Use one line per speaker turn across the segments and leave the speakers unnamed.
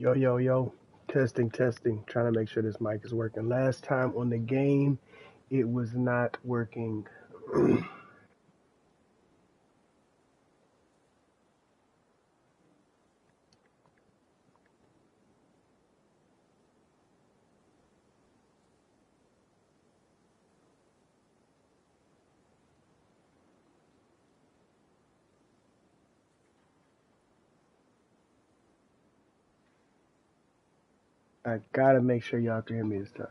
Yo, yo, yo. Testing, testing. Trying to make sure this mic is working. Last time on the game, it was not working. I gotta make sure y'all can hear me this time.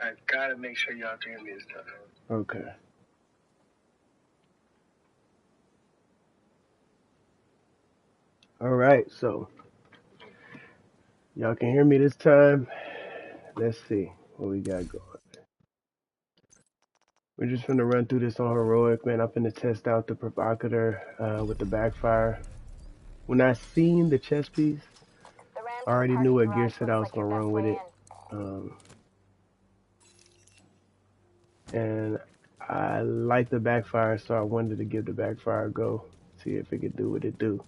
I gotta make sure y'all can hear me this time. Okay. All right, so y'all can hear me this time. Let's see what we got going. We're just gonna run through this on heroic, man. I'm finna test out the provocateur with the backfire. When I seen the chest piece, I already knew what gear set I was gonna run with it. And I like the backfire, so I wanted to give the backfire a go, see if it could do what it do.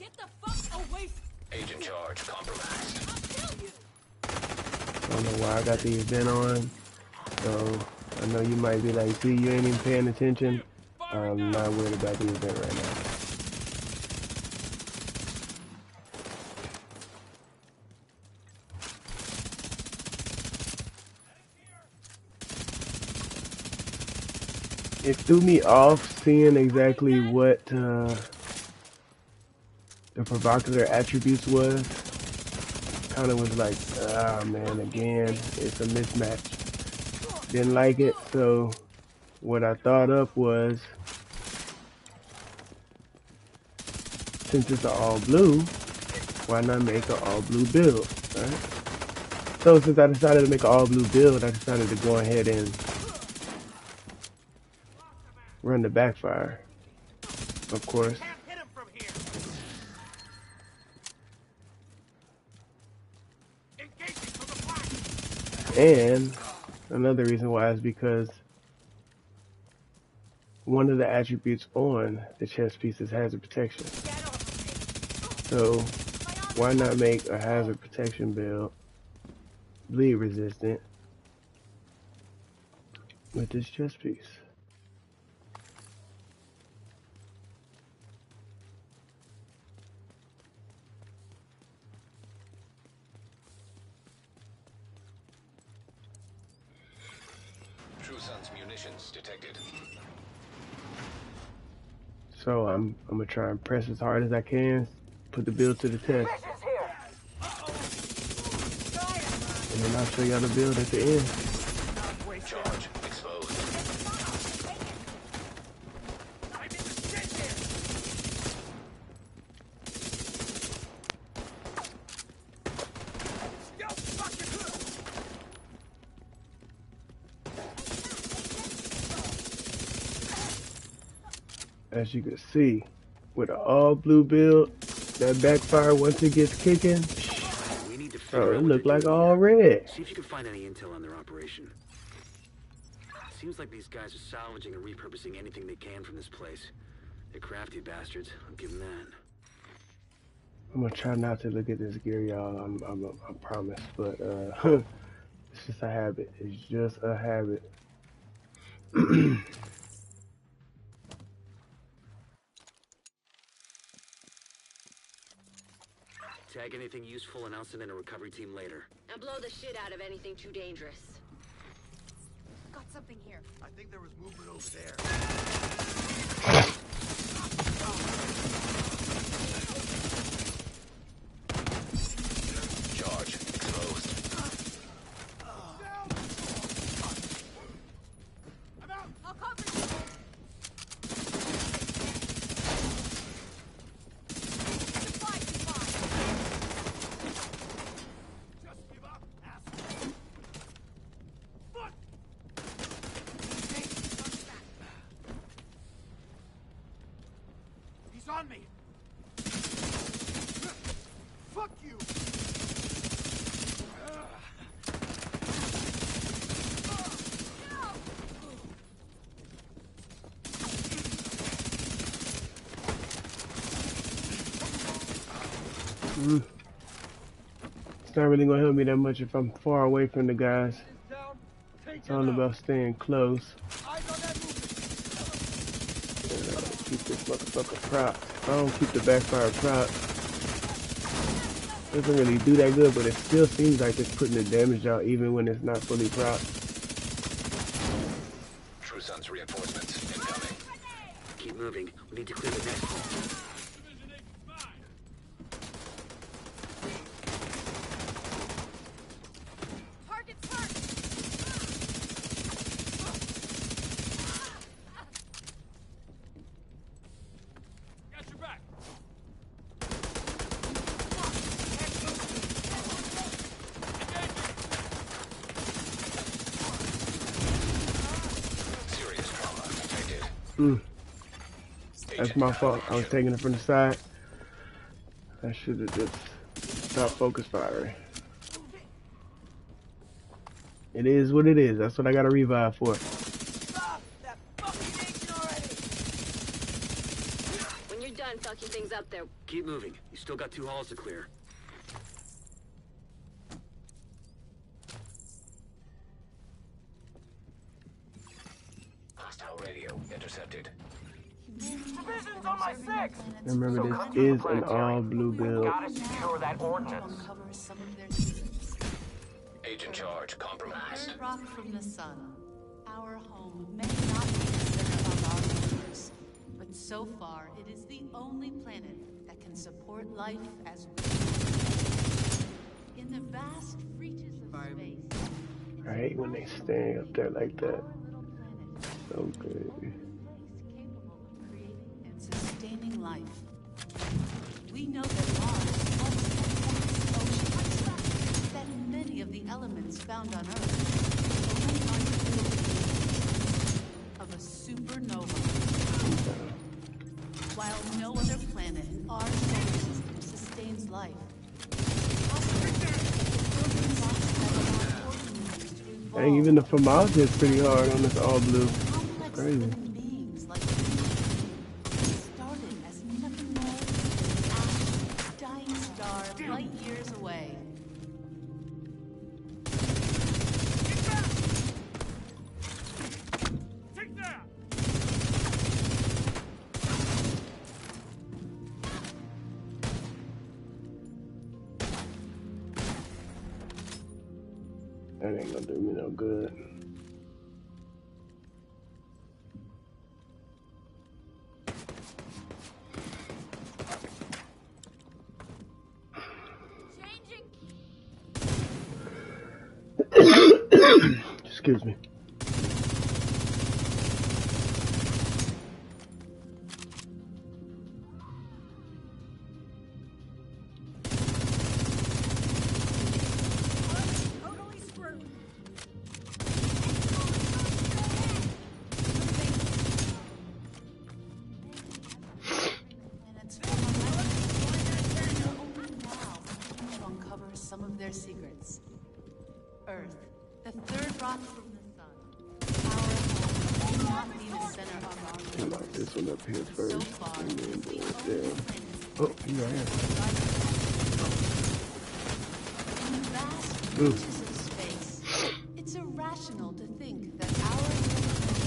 Get the fuck away!
Agent charge compromised.
I don't know why I got the event on, so I know you might be like, see, you ain't even paying attention. I'm not worried about the event right now. It threw me off seeing exactly what the provocateur attributes was. Kind of was like, ah man, again, it's a mismatch. Didn't like it, so what I thought up was, since it's an all blue, why not make an all blue build, right? So since I decided to make an all blue build, I decided to go ahead and run the backfire, of course. And another reason why is because one of the attributes on the chest piece is hazard protection. So why not make a hazard protection build bleed resistant with this chest piece?
True Sun's munitions detected.
So I'm gonna try and press as hard as I can, put the build to the test. And then I'll show y'all the build at the end.
Charge exposed.
As you can see, with an all blue build, that backfire once it gets kicking, oh, it look like all red.
See if you can find any intel on their operation. Seems like these guys are salvaging and repurposing anything they can from this place. They're crafty bastards, I'll give them that.
I'm gonna try not to look at this gear, y'all. I promise, but it's just a habit. It's just a habit.
Tag anything useful and I'll send in a recovery team later.
And blow the shit out of anything too dangerous.
Got something here.
I think there was movement over there.
Charge exposed.
I'm out. I'll cover you.
Just give up, asshole. Fuck! He's on me. Fuck you.
It's not really gonna help me that much if I'm far away from the guys. It's all about staying close. Keep this motherfucker propped. If I don't keep the backfire propped, it doesn't really do that good, but it still seems like it's putting the damage out even when it's not fully propped.
True Sun's reinforcements incoming.
Keep moving. We need to clear the next one.
Target's hurt.
Got your back.
Serious trauma detected.
That's my fault. I was taking it from the side. I should have just stopped focus firing. It is what it is. That's what I got to revive for.
When you're done fucking things up there,
Keep moving. You still got 2 halls to clear.
Hostile radio intercepted.
Division's on my 6.
And remember, this is an all blue build.
Gotta secure that ordnance.
Uncover some of their secrets.
Agent charge compromised.
Third rock from the sun. Our home may not be the center of our universe, but so far it is the only planet that can support life as we know it. In the vast reaches of space.
I hate when they stand up there like that.
Our little planet
So good.
place capable of creating and sustaining life. We know that Mars also contains oceans, that many of the elements found on Earth only are the of a supernova. While no other planet in our solar system sustains life, it's possible that the building blocks that allow organisms to evolve
Dang, even the Famas hits pretty hard on this all blue.
complex
Crazy.
living beings like we started as nothing more than an ash, dying star light years away.
Take that.
That ain't gonna do me no good.
Changing.
Excuse me.
Totally screwed.
Planets from a only now begin to uncover some of their secrets. Earth, the third rock from the sun. Our home may not be the center of our
Lock
universe.
this one up here first.
So far,
And then
it's
go
the
right
only
there.
planet
Oh, you right here.
in the vast reaches of space. It's irrational to think that our planet is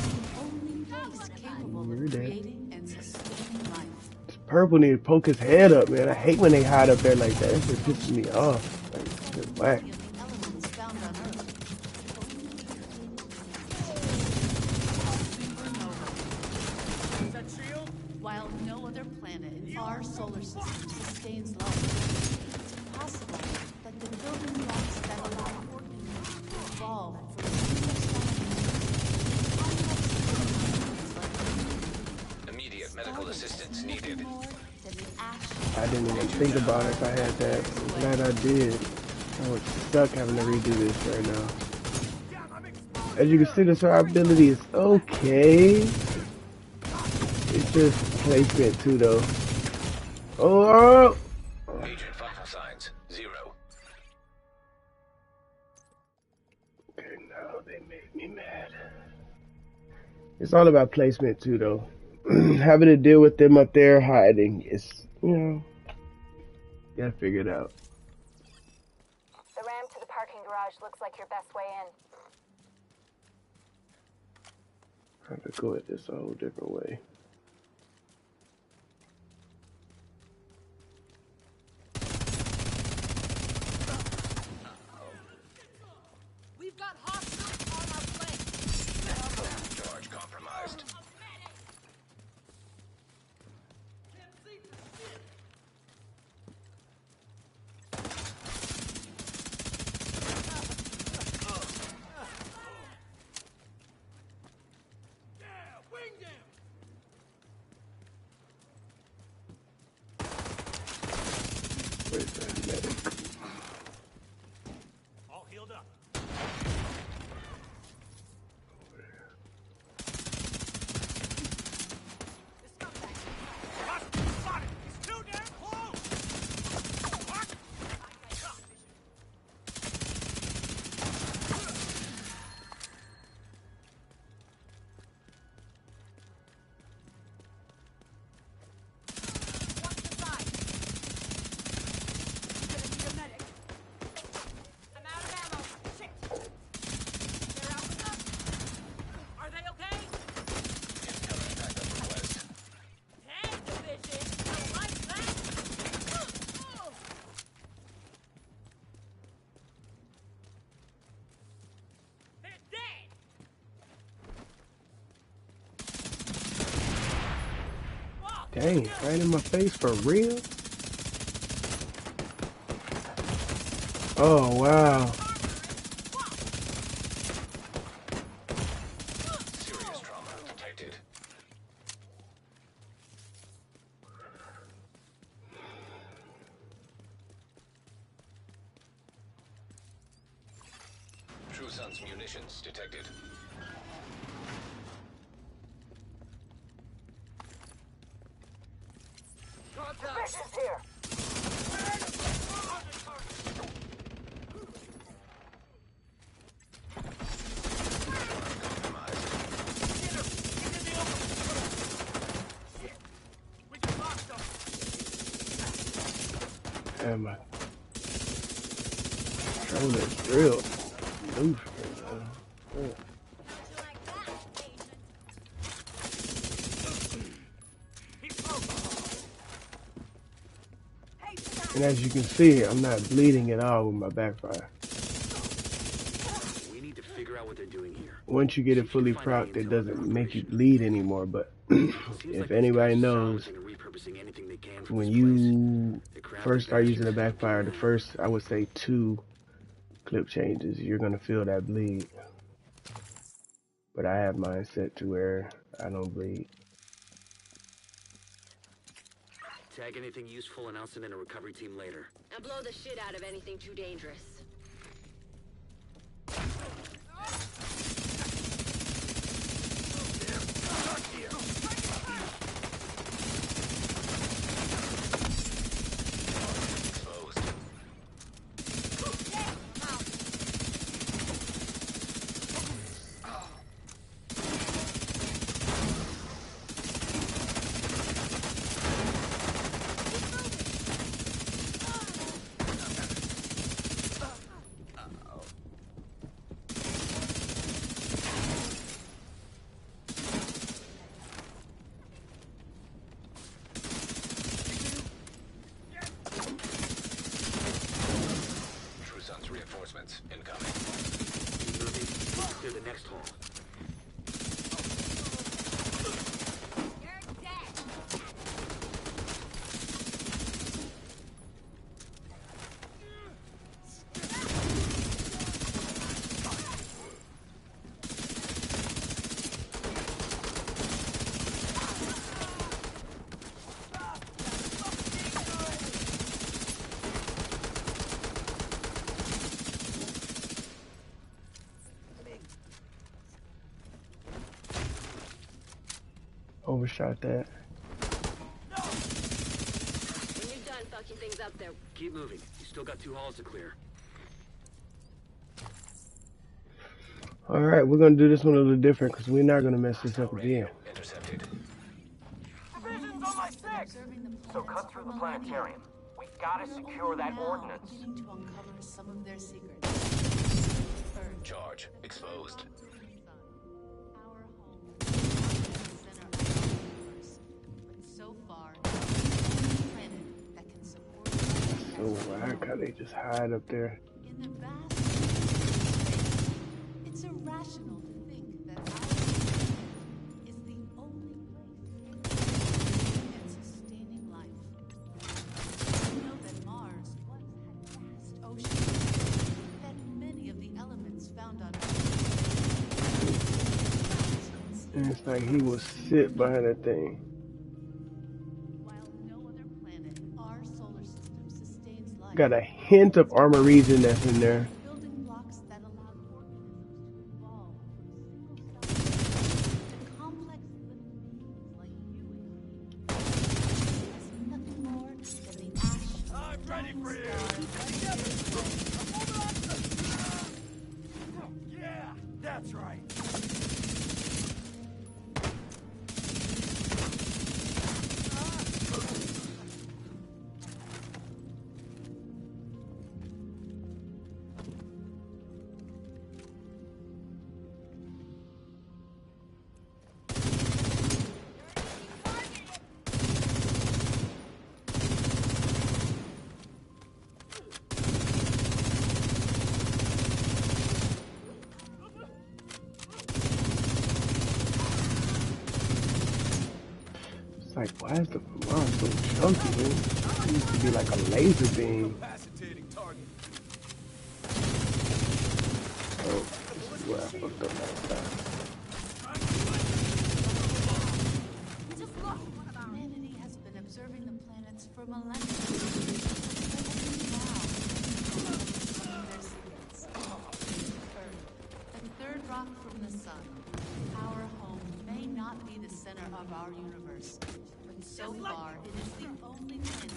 the only place capable of
You're dead.
creating and sustaining life.
This purple need to poke his head up, man. I hate when they hide up there like that. It just pisses me off. Like, it's just whack.
Many of the elements found on Earth. Supernova.
That shield?
While no other planet in our solar system sustains life, it's possible that the building blocks that allow organisms to evolve from
Immediate medical assistance needed.
more than the ash
I didn't even think about it if I had that. I'm glad I did. I would suck having to redo this right now.
Damn, I'm exposed.
As you can see, the survivability is okay. It's just placement too, though. Oh!
Agent vital signs 0.
Okay, now they make me mad. It's all about placement too, though. Having to deal with them up there hiding is, you know, Gotta figure it out.
The ramp to the parking garage looks like your best way in.
I could go at this a whole different way.
We've got hostiles on our flank.
Charge compromised.
Where's that medic?
All healed up. Spotted! He's too damn close! What?
Watch the side. Gonna need a medic. I'm out of ammo. Shit. They're out with us. Are they okay?
Incoming backup request.
Tag division. I like that. They're dead.
Dang, right in my face for real? Oh, wow.
Serious trauma detected. True Sun's munitions detected.
Division's here!
Compromised.
We just lost them!
Damn, my controller's real loose right now. Yeah.
He's broken!
And as you can see, I'm not bleeding at all with my backfire.
We need to figure out what they're doing here.
Once you get it fully procced, it doesn't make you bleed anymore. But if anybody knows, when you first start using the backfire, the first, I would say 2 clip changes, you're gonna feel that bleed. But I have mine set to where I don't bleed.
Tag anything useful, announce it in a recovery team later.
And blow the shit out of anything too dangerous.
Exposed. True Sun's reinforcements incoming.
Moving. Clear the next hall.
You're dead.
Overshot that.
When you're done fucking things up there,
Keep moving. You still got 2 halls to clear.
Alright, we're gonna do this one a little different because we're not gonna mess this up
Radio
again.
intercepted.
Division's on my 6!
Observing the
So
planets
cut through
for
the
millennia.
planetarium.
We gotta
We are
secure
only
that
now
ordnance.
beginning to uncover some of their secrets. Earth,
Charge exposed.
our home, is the center of our universe, but so far, it's the only planet that can support life
So
as we
why
know
can't they
it.
just hide up there?
In the vast space, it's irrational to think that our planet is the only place and sustaining life. We know that Mars once had vast oceans, that many of the elements found on Earth.
And it's like he will sit behind that thing.
While no other planet, our solar system sustains life.
Got a hint of armor region that's in there.
Building blocks that allowed organisms to evolve from single cells to complex living beings like you and me. It's nothing more than the ash of
I'm
a
ready
dying
for you.
star.
Yeah, that's right.
It's like, why is the Mars so chunky, man? It used to be like a laser beam.
Capacitating target.
Oh, this is where I fucked up last time.
Just look! One of ours.
Humanity has been observing the planets for millennia. Only now can we uncover some of their secrets. Earth, the third rock from the sun. Our home may not be the center of our universe, but so far it is the only planet.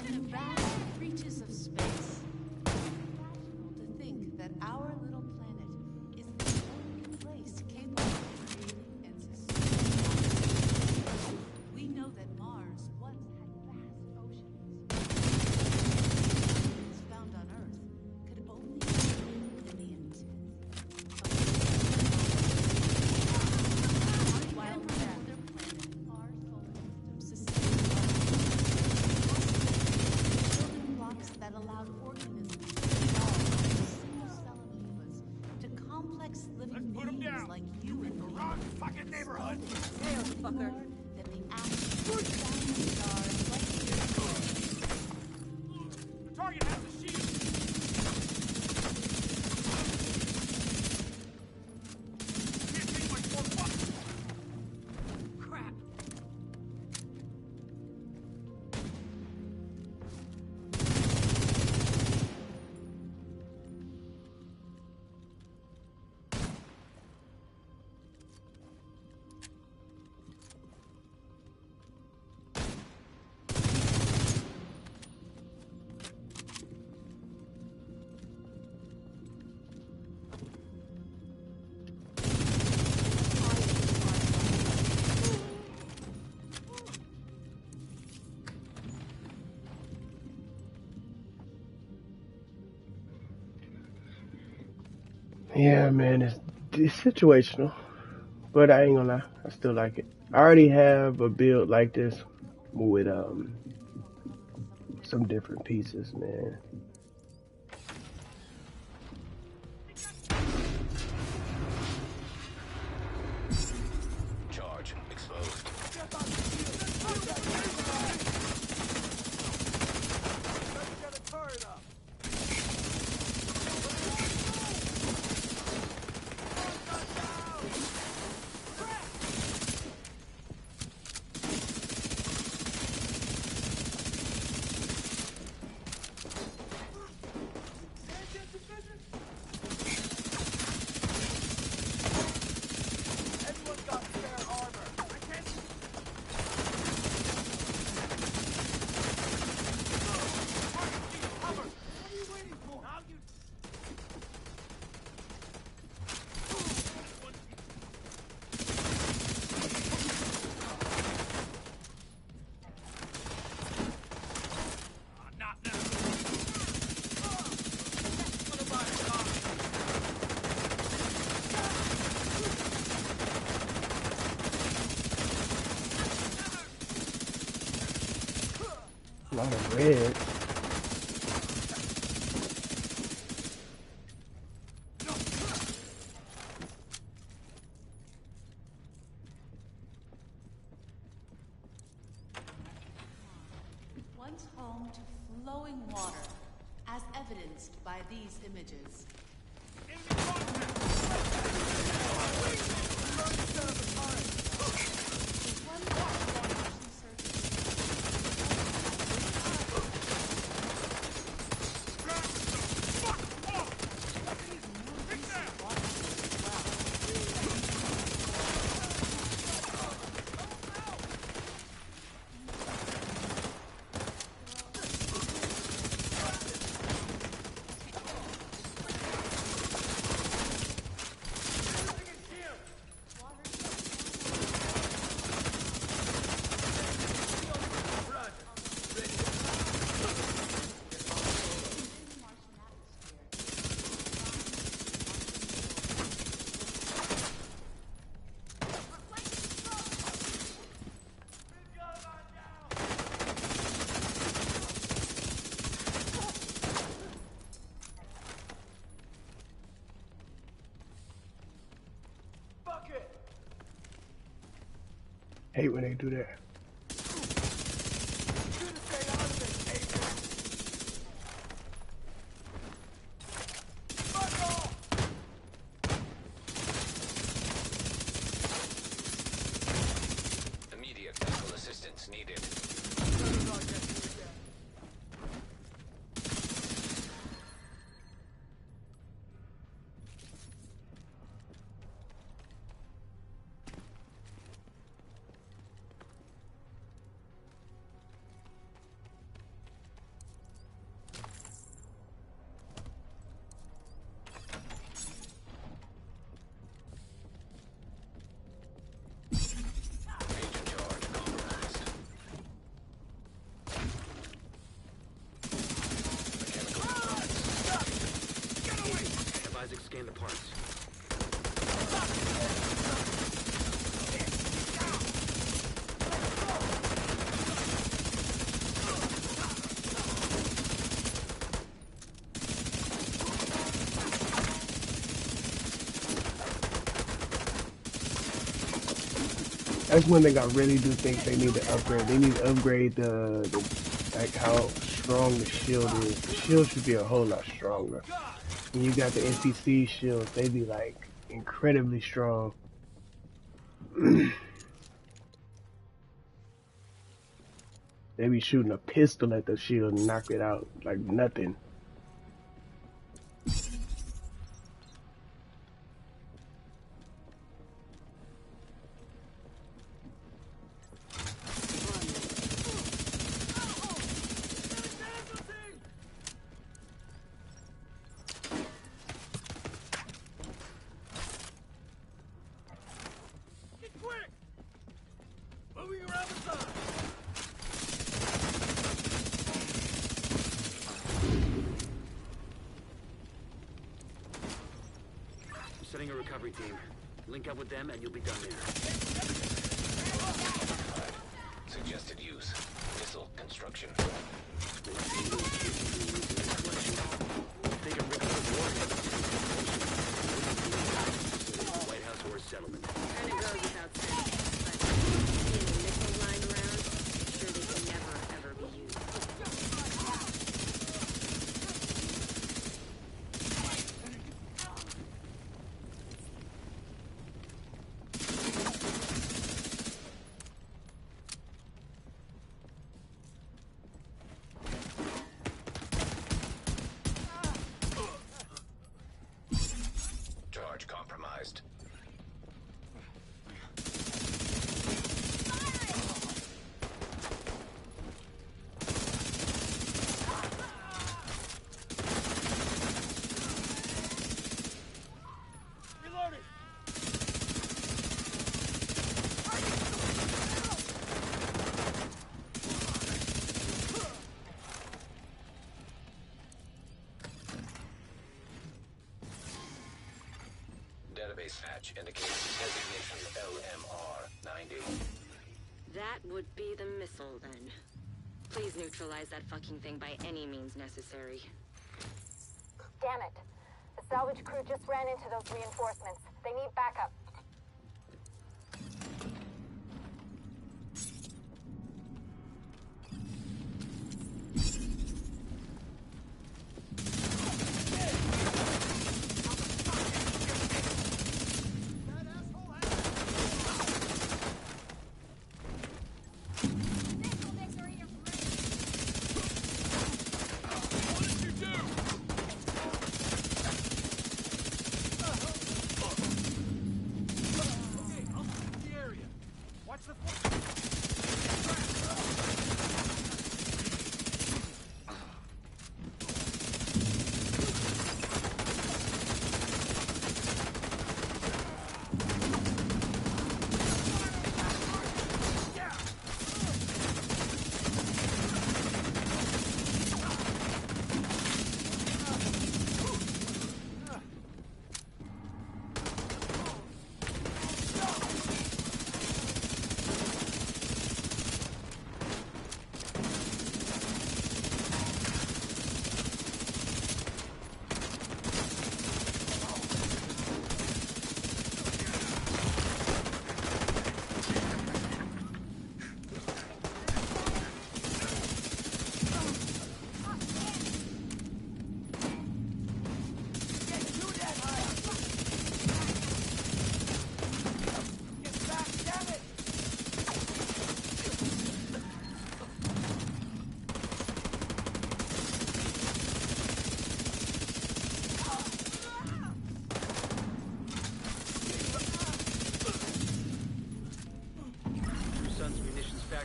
In the vast reaches of space, it's irrational to think that our little planet is the only place capable of creating and sustaining life. We know that Mars once had vast oceans. Things found on Earth could only be in the intent of while no other planet, our solar system sustains life. Building blocks that allowed organisms to evolve from single-cell amoebas to complex living
Let's put 'em
beings
down.
like you and me.
Wrong fucking neighborhood.
Hail,
Nothing
fucker.
more than the ash of dying stars like years away.
The target has a shield. Can't take much more fuck.
Crap.
Yeah, man, it's situational, but I ain't gonna lie, I still like it. I already have a build like this with some different pieces, man.
Charge exposed.
Got a turret up.
A lot of red.
Once home to flowing water, as evidenced by these images.
Hate when they do that.
Immediate medical assistance needed.
Scan the parts.
That's one thing I really do think they need to upgrade. They need to upgrade the like how strong the shield is. The shield should be a whole lot stronger. When you got the NPC shields, they be like incredibly strong. They be shooting a pistol at the shield and knock it out like nothing.
Setting a recovery team. Link up with them and you'll be done there.
Suggested use. Missile construction.
White House or settlement.
Kind of goes without saying, but seeing a missile lying around, I'm sure they can never, ever be used.
Charge compromised. Database hatch indicates designation LMR 90.
That would be the missile, then. Please neutralize that fucking thing by any means necessary.
Damn it. The salvage crew just ran into those reinforcements. They need backup.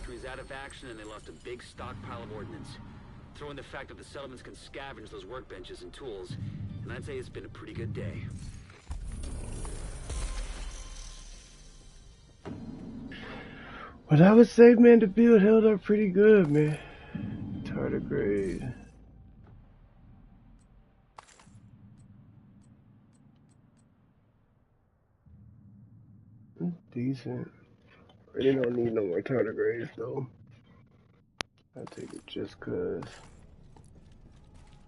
Is out of action and they lost a big stockpile of ordnance. Throw in the fact that the settlements can scavenge those workbenches and tools, and I'd say it's been a pretty good day.
Well, I would say, man, the build held up pretty good, man. Tardigrade. Decent. Really don't need no more tardigrades though. I'll take it just cause.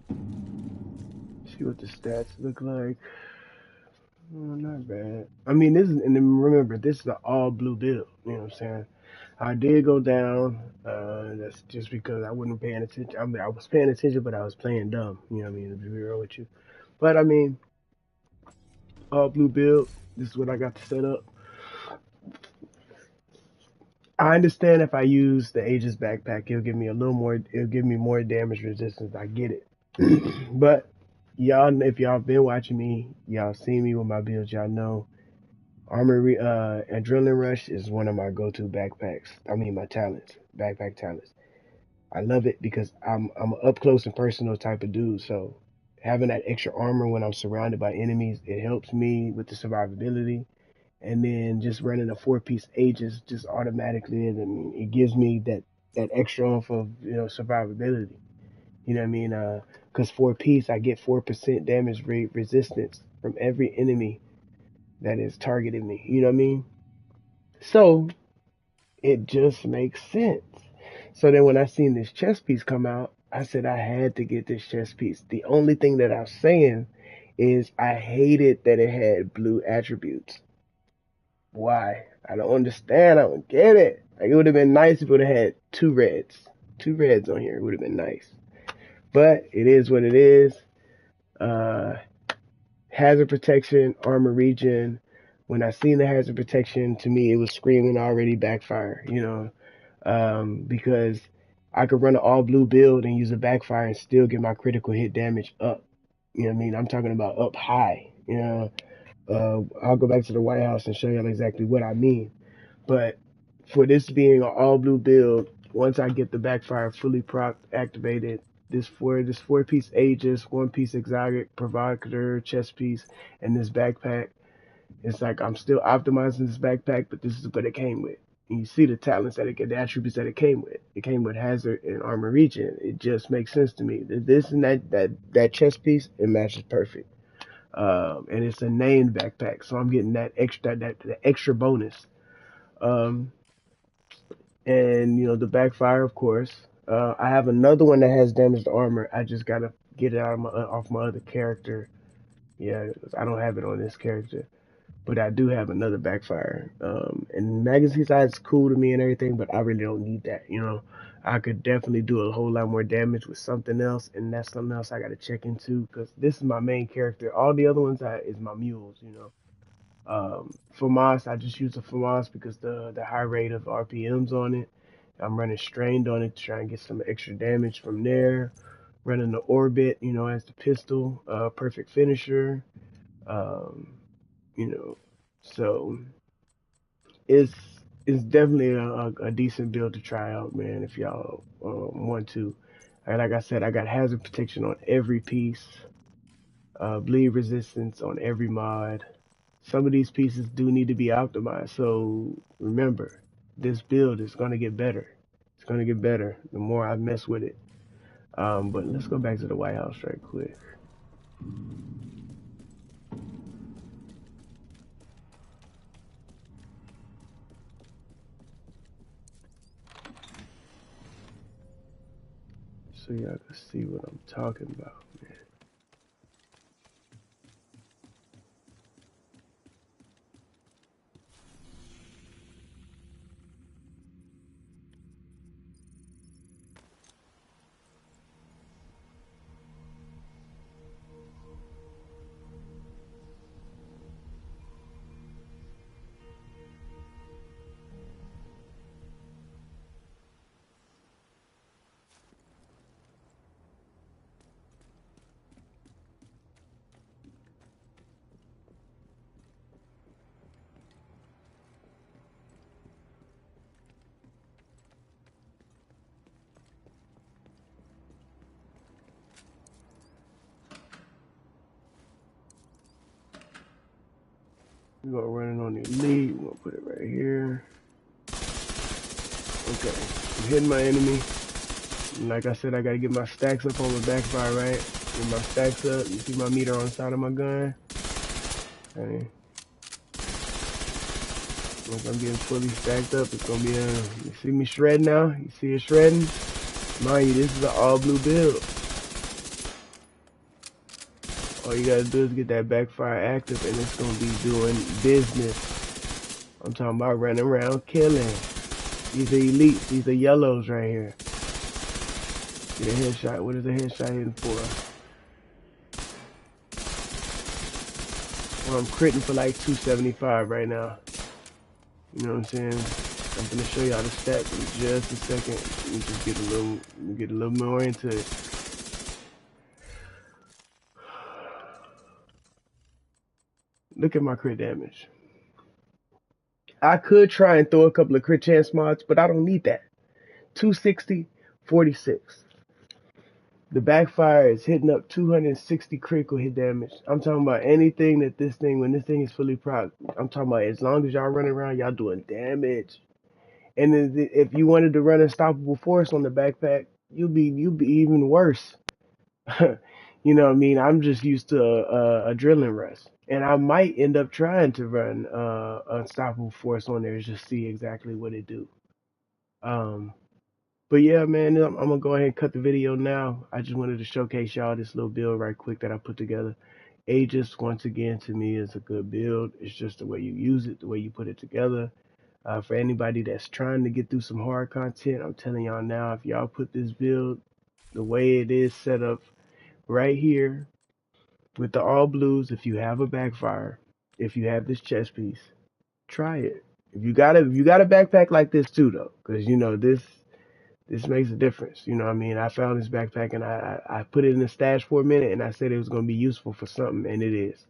See what the stats look like. Oh, not bad. I mean, this is, and then remember, this is an all blue build. You know what I'm saying? I did go down. That's just because I wasn't paying attention. I mean, I was paying attention, but I was playing dumb. You know what I mean? To be real with you. But I mean, all blue build. This is what I got to set up. I understand if I use the Aegis backpack, it'll give me a little more. It'll give me more damage resistance. I get it, but y'all, if y'all been watching me, y'all seen me with my builds. Y'all know Adrenaline Rush is one of my go-to backpacks. I mean, my talents, backpack talents. I love it because I'm an up close and personal type of dude. So having that extra armor when I'm surrounded by enemies, it helps me with the survivability. And then just running a 4-piece Aegis just automatically, and it gives me that extra oomph of survivability. You know what I mean? Because 4-piece, I get 4% damage rate resistance from every enemy that is targeting me. You know what I mean? So it just makes sense. So then when I seen this chest piece come out, I said I had to get this chest piece. The only thing that I was saying is I hated that it had blue attributes. Why? I don't understand. I don't get it. Like, it would have been nice if it would have had two reds. Two reds on here. It would have been nice. But it is what it is. Hazard protection, armor regen. When I seen the hazard protection, to me, it was screaming already backfire, because I could run an all blue build and use a backfire and still get my critical hit damage up. You know what I mean? I'm talking about up high, I'll go back to the White House and show y'all exactly what I mean. But for this being an all blue build, once I get the backfire fully activated, this 4-piece Aegis, 1-piece exotic, Provocateur Chest Piece, and this backpack, it's like I'm still optimizing this backpack, but this is what it came with. And you see the talents that the attributes that it came with. It came with hazard and armor regen. It just makes sense to me. This and that chest piece, it matches perfect. And it's a named backpack, so I'm getting that extra bonus. And the backfire, of course, I have another one that has damaged armor. I just gotta get it out of my off my other character. Yeah, 'cause I don't have it on this character, but I do have another Backfire. And magazine size is cool to me and everything, but I really don't need that. You know, I could definitely do a whole lot more damage with something else, and that's something else I gotta check into because this is my main character. All the other ones is my mules. You know. FAMAS, I just use the FAMAS because the high rate of RPMs on it. I'm running strained on it to try and get some extra damage from there. Running the orbit, you know, as the pistol, perfect finisher. Um, you know, so it's it's definitely a decent build to try out, man. If y'all want to. And like I said, I got hazard protection on every piece, bleed resistance on every mod. Some of these pieces do need to be optimized. So remember, this build is going to get better. It's going to get better the more I mess with it. But let's go back to the White House right quick. So y'all can see what I'm talking about, man. We're gonna run it on the elite. We're gonna put it right here. Okay, I'm hitting my enemy. And like I said, I gotta get my stacks up on the backfire, right? Get my stacks up. You see my meter on the side of my gun? Okay. Once I'm getting fully stacked up, it's gonna be you see me shredding now? You see it shredding? Mind you, this is an all blue build. All you gotta do is get that backfire active and it's gonna be doing business. I'm talking about running around killing. These are elites, these are yellows right here. Get a headshot. What is a headshot hitting for? Well, I'm critting for like 275 right now. You know what I'm saying? I'm gonna show y'all the stats in just a second. Let me just get a little more into it. Look at my crit damage. I could try and throw a couple of crit chance mods, but I don't need that. 260, 46. The backfire is hitting up 260 critical hit damage. I'm talking about anything that when this thing is fully proc, I'm talking about as long as y'all running around, y'all doing damage. And then if you wanted to run unstoppable force on the backpack, you'll be even worse. You know what I mean? I'm just used to a drilling rush. And I might end up trying to run unstoppable force on there just see exactly what it do. Um, but yeah, man, I'm gonna go ahead and cut the video now. I just wanted to showcase y'all this little build right quick that I put together. Aegis, once again, to me is a good build. It's just the way you use it, the way you put it together. For anybody that's trying to get through some hard content, I'm telling y'all now, if y'all put this build the way it is set up right here with the all blues, if you have a backfire, if you have this chest piece, try it. If you got a backpack like this too, though, because you know this makes a difference. You know what I mean? I found this backpack and I put it in the stash for a minute and I said it was going to be useful for something, and it is.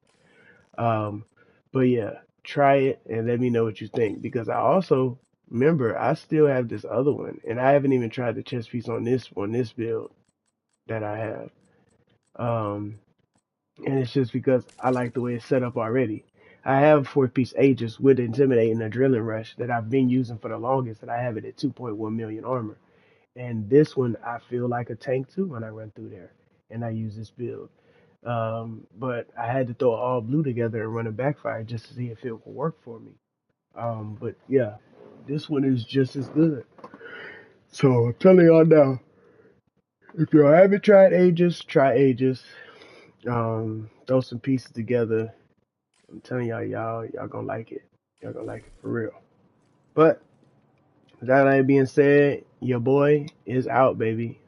Um, but yeah, try it and let me know what you think, because I also remember I still have this other one and I haven't even tried the chest piece on this build that I have. Um, and it's just because I like the way it's set up already. I have 4-piece Aegis with Intimidate and Adrenaline Rush that I've been using for the longest, and I have it at 2.1 million armor. And this one, I feel like a tank too when I run through there, and I use this build. But I had to throw all blue together and run a backfire just to see if it would work for me. But yeah, this one is just as good. So I'm telling y'all now, if y'all haven't tried Aegis, try Aegis. Throw some pieces together. I'm telling y'all gonna like it. Y'all gonna like it for real. But with that being said, your boy is out, baby.